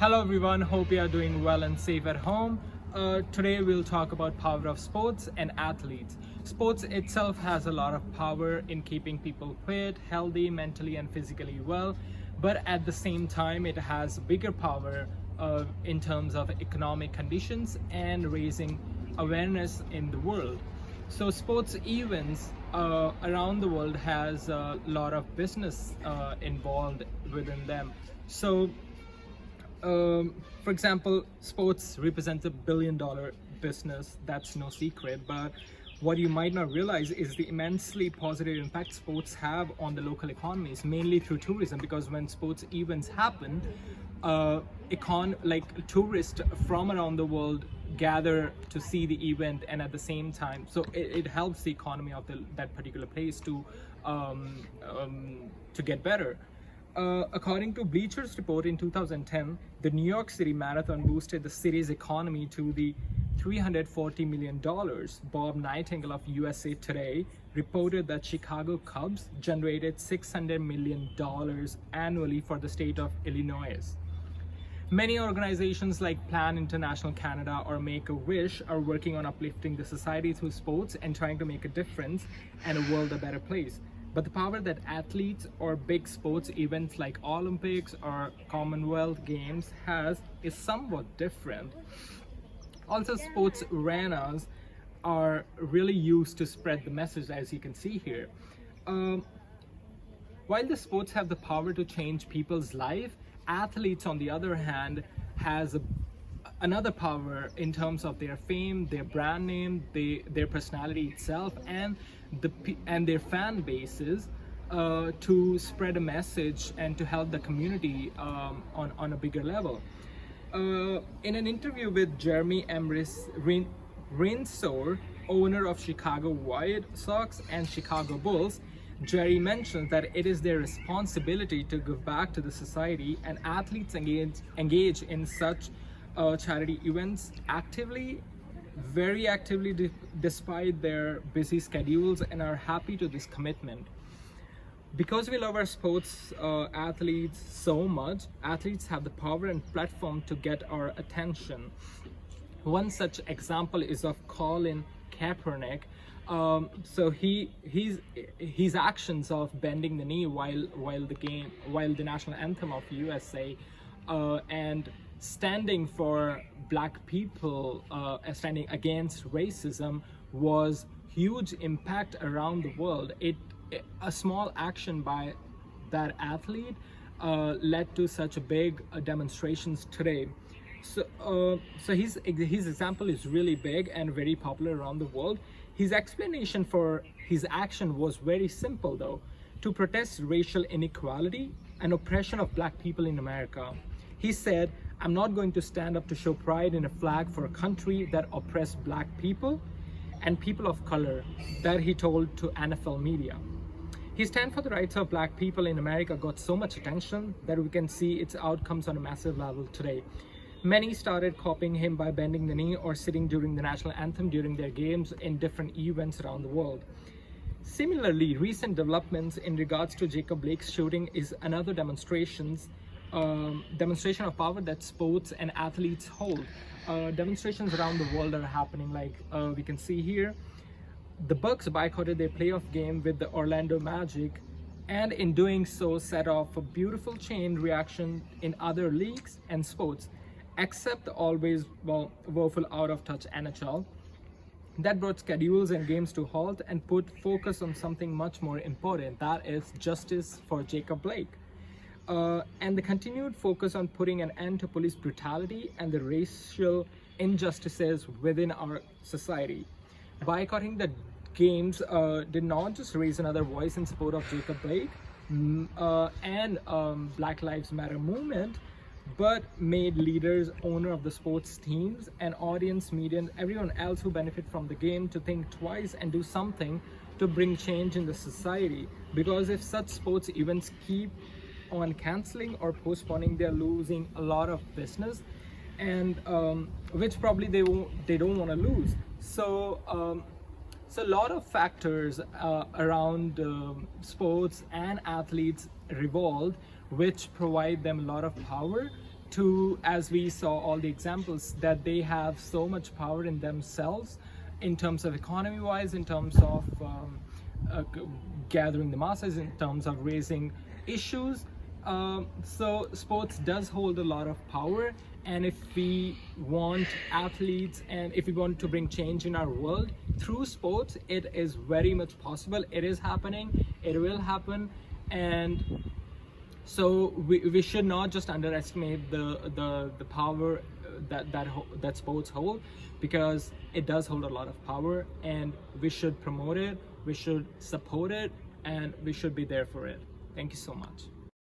Hello everyone, hope you are doing well and safe at home. Today we'll talk about power of sports and athletes. Sports itself has a lot of power in keeping people fit, healthy, mentally and physically well, but at the same time it has bigger power in terms of economic conditions and raising awareness in the world. So sports events around the world has a lot of business involved within them. So for example, sports represents $1 billion business. That's no secret. But what you might not realize is the immensely positive impact sports have on the local economies, mainly through tourism. Because when sports events happen, tourists from around the world gather to see the event, and at the same time, so it helps the economy of that particular place to get better. According to Bleacher's report in 2010, the New York City Marathon boosted the city's economy to the $340 million. Bob Nightingale of USA Today reported that Chicago Cubs generated $600 million annually for the state of Illinois. Many organizations like Plan International Canada or Make-A-Wish are working on uplifting the society through sports and trying to make a difference and a world a better place. But the power that athletes or big sports events like Olympics or Commonwealth Games has is somewhat different. Also, sports arenas are really used to spread the message, as you can see here. While the sports have the power to change people's life, athletes, on the other hand, has another power in terms of their fame, their brand name, their personality itself, and their fan bases to spread a message and to help the community on a bigger level. In an interview with Jeremy Reinsdorf, owner of Chicago White Sox and Chicago Bulls, Jerry mentions that it is their responsibility to give back to the society, and athletes engage in such charity events very actively despite their busy schedules, and are happy to this commitment. Because we love our sports athletes so much, athletes have the power and platform to get our attention. One such example is of Colin Kaepernick. So his actions of bending the knee while the national anthem of USA and standing for black people, standing against racism, was huge impact around the world. A small action by that athlete led to such big demonstrations today. So his example is really big and very popular around the world. His explanation for his action was very simple, though: to protest racial inequality and oppression of black people in America. He said, "I'm not going to stand up to show pride in a flag for a country that oppressed black people and people of color," that he told to NFL media. His stand for the rights of black people in America got so much attention that we can see its outcomes on a massive level today. Many started copying him by bending the knee or sitting during the national anthem during their games in different events around the world. Similarly, recent developments in regards to Jacob Blake's shooting is another demonstration of power that sports and athletes hold. Demonstrations around the world are happening, like we can see here. The Bucks boycotted their playoff game with the Orlando Magic, and in doing so set off a beautiful chain reaction in other leagues and sports, except the always woeful out-of-touch NHL. That brought schedules and games to halt and put focus on something much more important, that is justice for Jacob Blake. And the continued focus on putting an end to police brutality and the racial injustices within our society. Boycotting the games did not just raise another voice in support of Jacob Blake and Black Lives Matter movement, but made leaders, owner of the sports teams, and audience, media, and everyone else who benefit from the game to think twice and do something to bring change in the society. Because if such sports events keep on canceling or postponing, they're losing a lot of business, and which probably they don't want to lose. So a lot of factors around sports and athletes revolve, which provide them a lot of power to, as we saw all the examples, that they have so much power in themselves in terms of economy wise, in terms of gathering the masses, in terms of raising issues. So sports does hold a lot of power, and if we want athletes and if we want to bring change in our world through sports, it is very much possible. It is happening, it will happen. And so we should not just underestimate the power that sports hold, because it does hold a lot of power, and we should promote it, we should support it, and we should be there for it. Thank you so much.